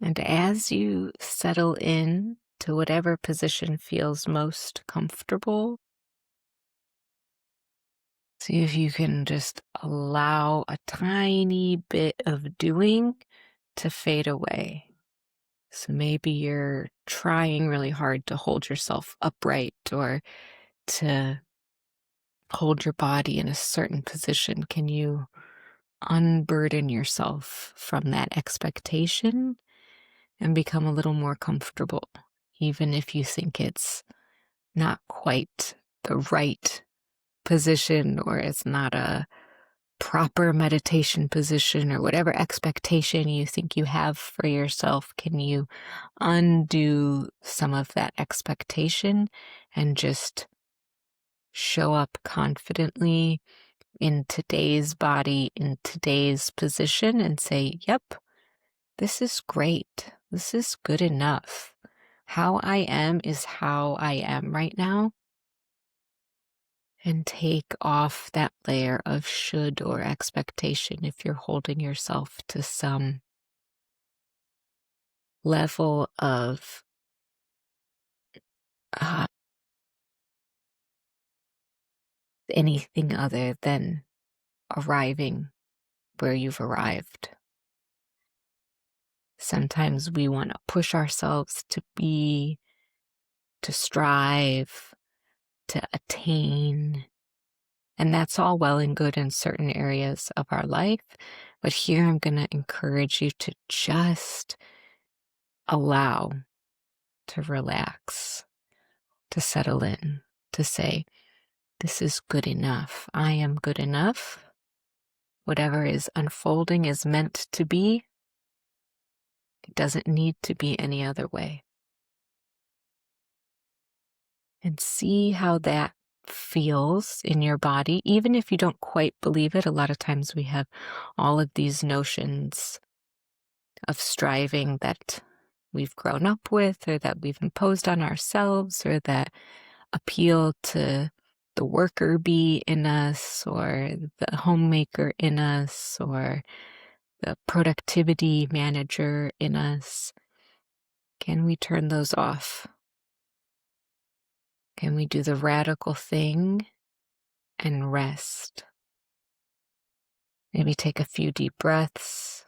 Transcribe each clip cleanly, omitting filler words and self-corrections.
And as you settle in to whatever position feels most comfortable, see if you can just allow a tiny bit of doing to fade away. So maybe you're trying really hard to hold yourself upright or to hold your body in a certain position. Can you unburden yourself from that expectation and become a little more comfortable, even if you think it's not quite the right position or it's not a proper meditation position or whatever expectation you think you have for yourself? Can you undo some of that expectation and just show up confidently in today's body, in today's position, and say, yep, this is great. This is good enough. How I am is how I am right now. And take off that layer of should or expectation if you're holding yourself to some level of uh, anything other than arriving where you've arrived. Sometimes we want to push ourselves to be, to strive, to attain. And that's all well and good in certain areas of our life. But here I'm going to encourage you to just allow, to relax, to settle in, to say, this is good enough. I am good enough. Whatever is unfolding is meant to be. It doesn't need to be any other way. And see how that feels in your body, even if you don't quite believe it. A lot of times we have all of these notions of striving that we've grown up with, or that we've imposed on ourselves, or that appeal to the worker bee in us, or the homemaker in us, or the productivity manager in us. Can we turn those off? Can we do the radical thing and rest? Maybe take a few deep breaths.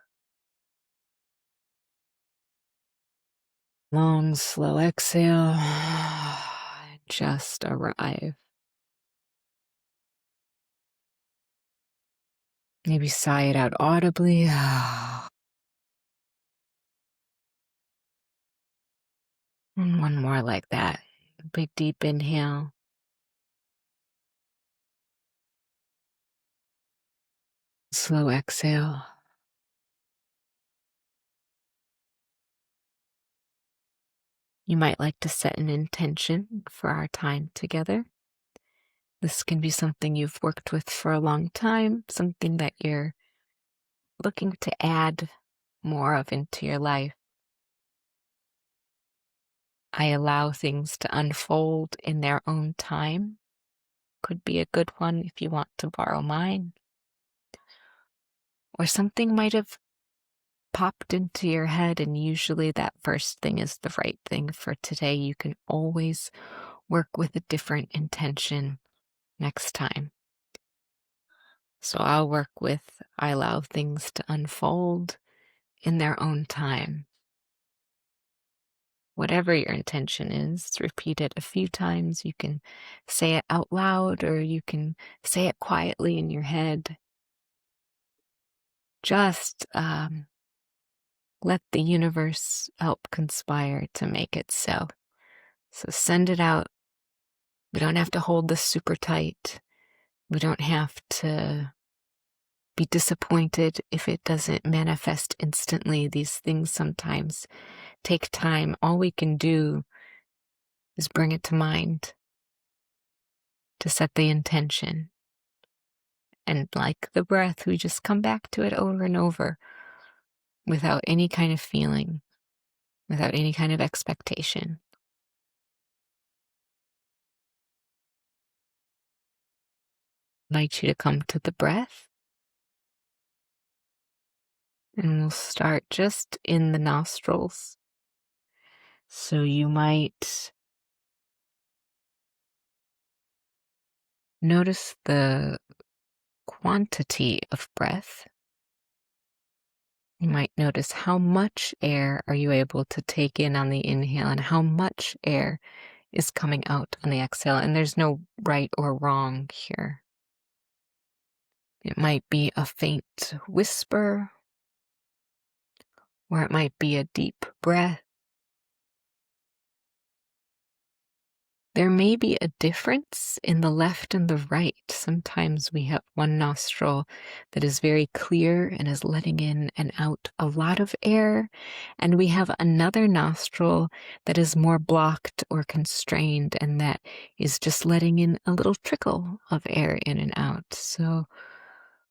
Long, slow exhale. Just arrive. Maybe sigh it out audibly. And one more like that. A big deep inhale. Slow exhale. You might like to set an intention for our time together. This can be something you've worked with for a long time, something that you're looking to add more of into your life. I allow things to unfold in their own time. Could be a good one if you want to borrow mine. Or something might have popped into your head, and usually that first thing is the right thing for today. You can always work with a different intention next time. So I'll work with, I allow things to unfold in their own time. Whatever your intention is, repeat it a few times. You can say it out loud, or you can say it quietly in your head. Just let the universe help conspire to make it so. So send it out. We don't have to hold this super tight. We don't have to be disappointed if it doesn't manifest instantly. These things sometimes take time. All we can do is bring it to mind, to set the intention. And like the breath, we just come back to it over and over without any kind of feeling, without any kind of expectation. I invite you to come to the breath. And we'll start just in the nostrils. So you might notice the quantity of breath. You might notice how much air are you able to take in on the inhale and how much air is coming out on the exhale. And there's no right or wrong here. It might be a faint whisper, or it might be a deep breath. There may be a difference in the left and the right. Sometimes we have one nostril that is very clear and is letting in and out a lot of air, and we have another nostril that is more blocked or constrained and that is just letting in a little trickle of air in and out. So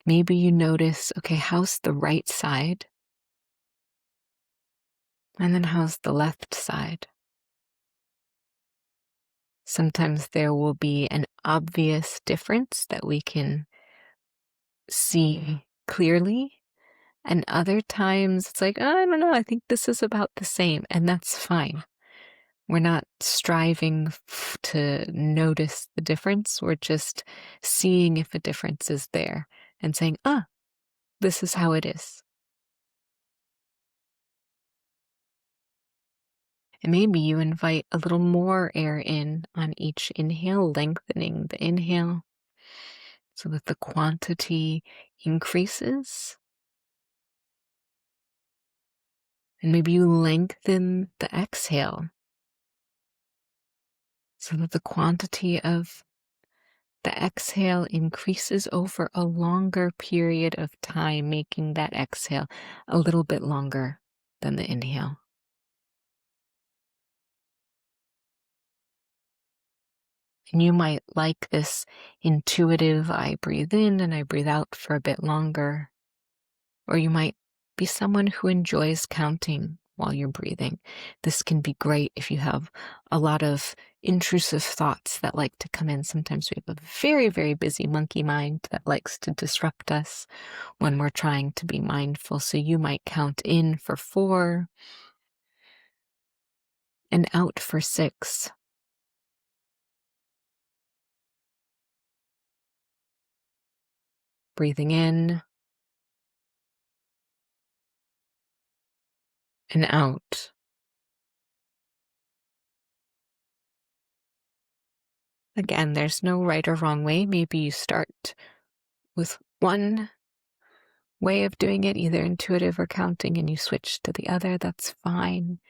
maybe you notice, okay, how's the right side? And then how's the left side? Sometimes there will be an obvious difference that we can see clearly, and other times it's like, "Oh, I don't know, I think this is about the same," and that's fine. We're not striving to notice the difference. We're just seeing if a difference is there and saying, this is how it is. And maybe you invite a little more air in on each inhale, lengthening the inhale so that the quantity increases. And maybe you lengthen the exhale so that the quantity of the exhale increases over a longer period of time, making that exhale a little bit longer than the inhale. And you might like this intuitive, I breathe in and I breathe out for a bit longer. Or you might be someone who enjoys counting while you're breathing. This can be great if you have a lot of intrusive thoughts that like to come in. Sometimes we have a very, very busy monkey mind that likes to disrupt us when we're trying to be mindful. So you might count in for 4 and out for 6. Breathing in and out. Again, there's no right or wrong way. Maybe you start with one way of doing it, either intuitive or counting, and you switch to the other. That's fine.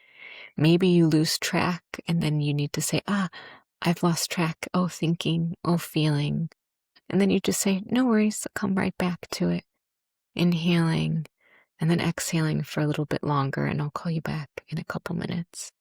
Maybe you lose track and then you need to say, I've lost track. Oh, thinking. Oh, feeling. And then you just say, no worries. I'll come right back to it. Inhaling and then exhaling for a little bit longer, and I'll call you back in a couple minutes.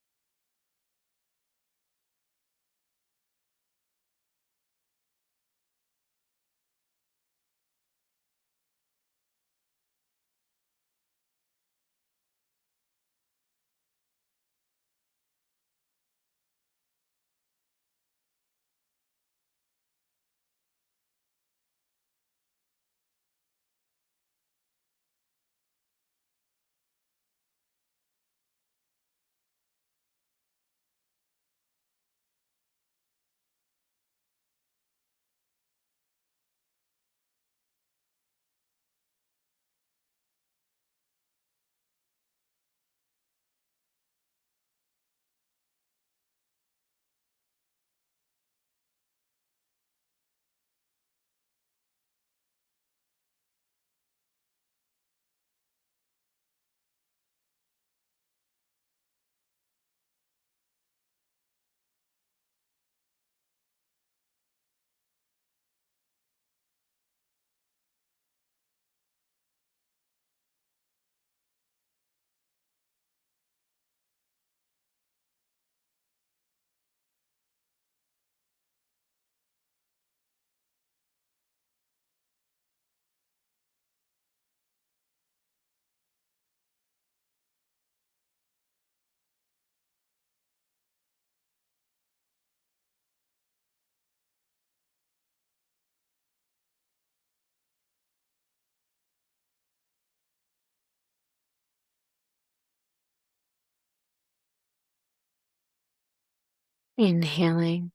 Inhaling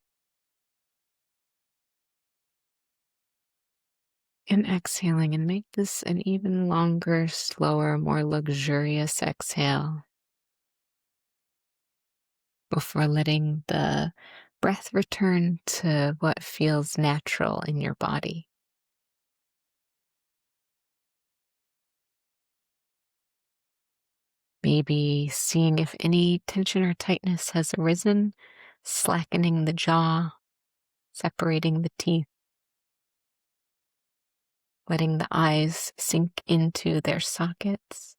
and exhaling, and make this an even longer, slower, more luxurious exhale before letting the breath return to what feels natural in your body. Maybe seeing if any tension or tightness has arisen, slackening the jaw, separating the teeth, letting the eyes sink into their sockets,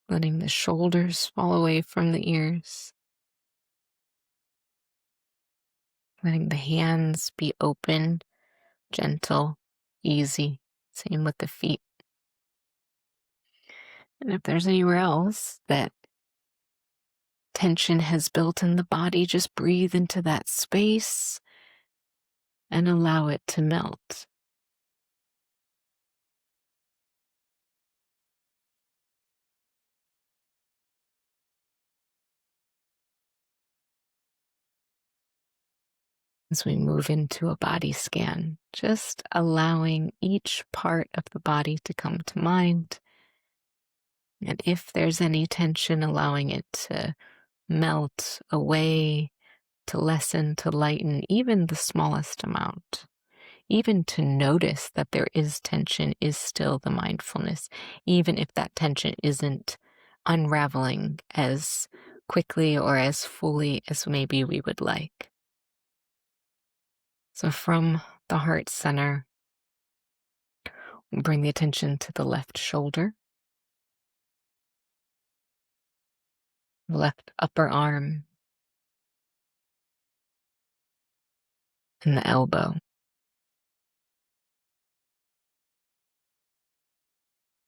letting the shoulders fall away from the ears, letting the hands be open, gentle, easy. Same with the feet. And if there's anywhere else that tension has built in the body, just breathe into that space and allow it to melt. As we move into a body scan, just allowing each part of the body to come to mind. And if there's any tension, allowing it to melt away, to lessen, to lighten, even the smallest amount. Even to notice that there is tension is still the mindfulness, even if that tension isn't unraveling as quickly or as fully as maybe we would like. So from the heart center, bring the attention to the left shoulder, left upper arm, and the elbow,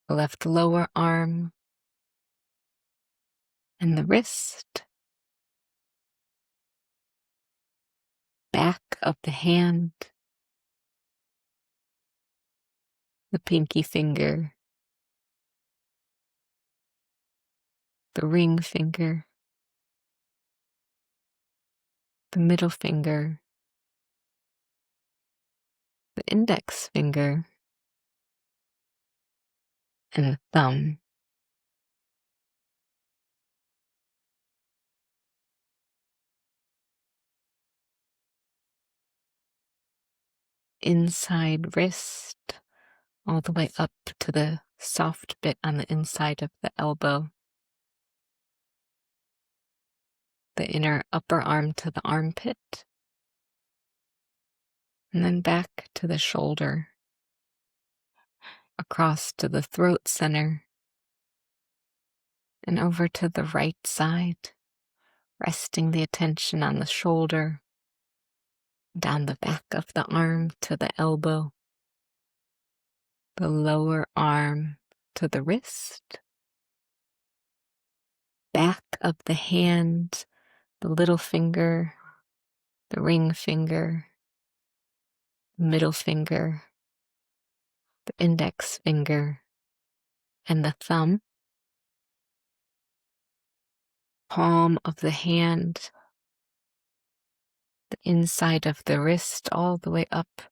the left lower arm, and the wrist, back of the hand, the pinky finger, the ring finger, the middle finger, the index finger, and the thumb. Inside wrist, all the way up to the soft bit on the inside of the elbow, the inner upper arm to the armpit, and then back to the shoulder, across to the throat center, and over to the right side, resting the attention on the shoulder, down the back of the arm to the elbow, the lower arm to the wrist, back of the hand, the little finger, the ring finger, the middle finger, the index finger, and the thumb, palm of the hand, the inside of the wrist, all the way up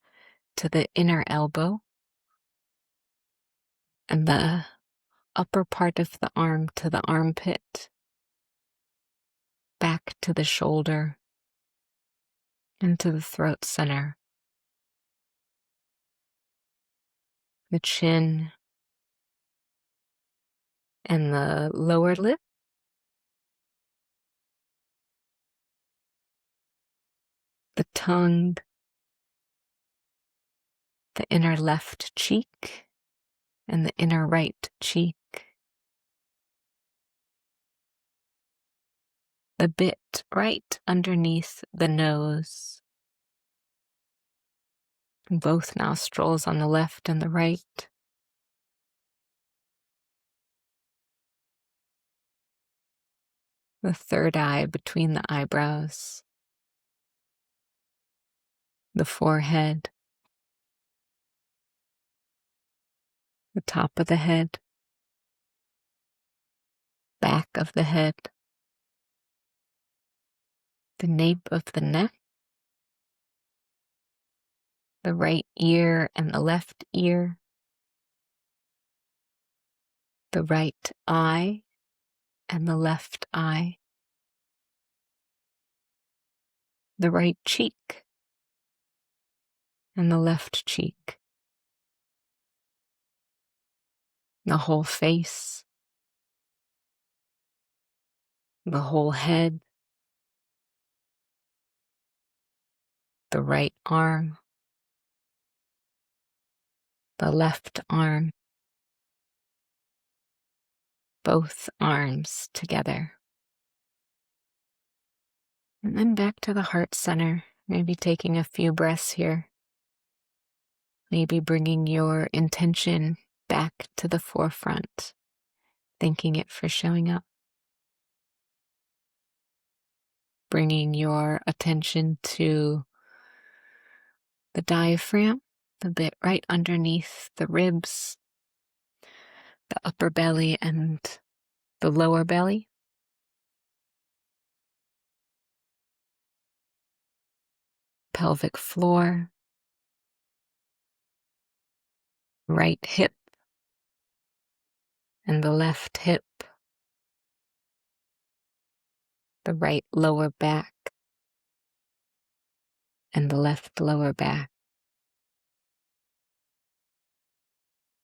to the inner elbow, and the upper part of the arm to the armpit, back to the shoulder, and to the throat center, the chin, and the lower lip, the tongue, the inner left cheek, and the inner right cheek, the bit right underneath the nose, both nostrils on the left and the right, the third eye between the eyebrows, the forehead, the top of the head, back of the head, the nape of the neck, the right ear and the left ear, the right eye and the left eye, the right cheek and the left cheek, the whole face, the whole head, the right arm, the left arm, both arms together. And then back to the heart center, maybe taking a few breaths here. Maybe bringing your intention back to the forefront, thanking it for showing up. Bringing your attention to the diaphragm, the bit right underneath the ribs, the upper belly and the lower belly. Pelvic floor, right hip and the left hip, the right lower back and the left lower back,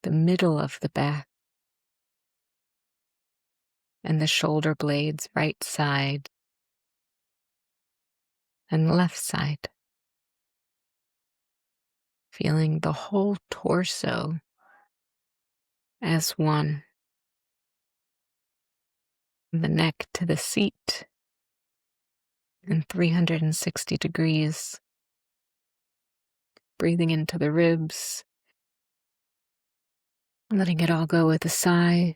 the middle of the back and the shoulder blades, right side and left side. Feeling the whole torso as one. From the neck to the seat in 360 degrees. Breathing into the ribs. Letting it all go with a sigh.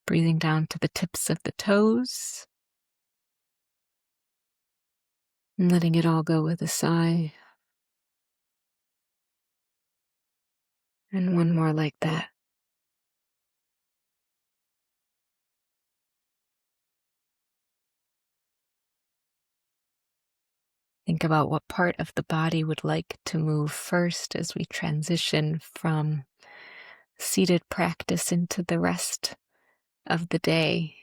Breathing down to the tips of the toes. And letting it all go with a sigh. And one more like that. Think about what part of the body would like to move first as we transition from seated practice into the rest of the day.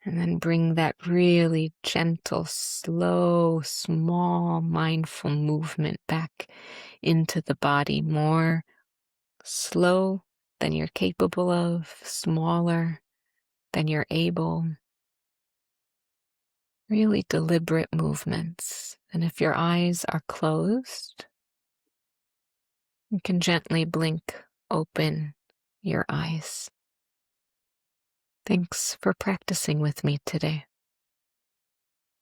And then bring that really gentle, slow, small, mindful movement back into the body. More slow than you're capable of, smaller than you're able. Really deliberate movements. And if your eyes are closed, you can gently blink open your eyes. Thanks for practicing with me today.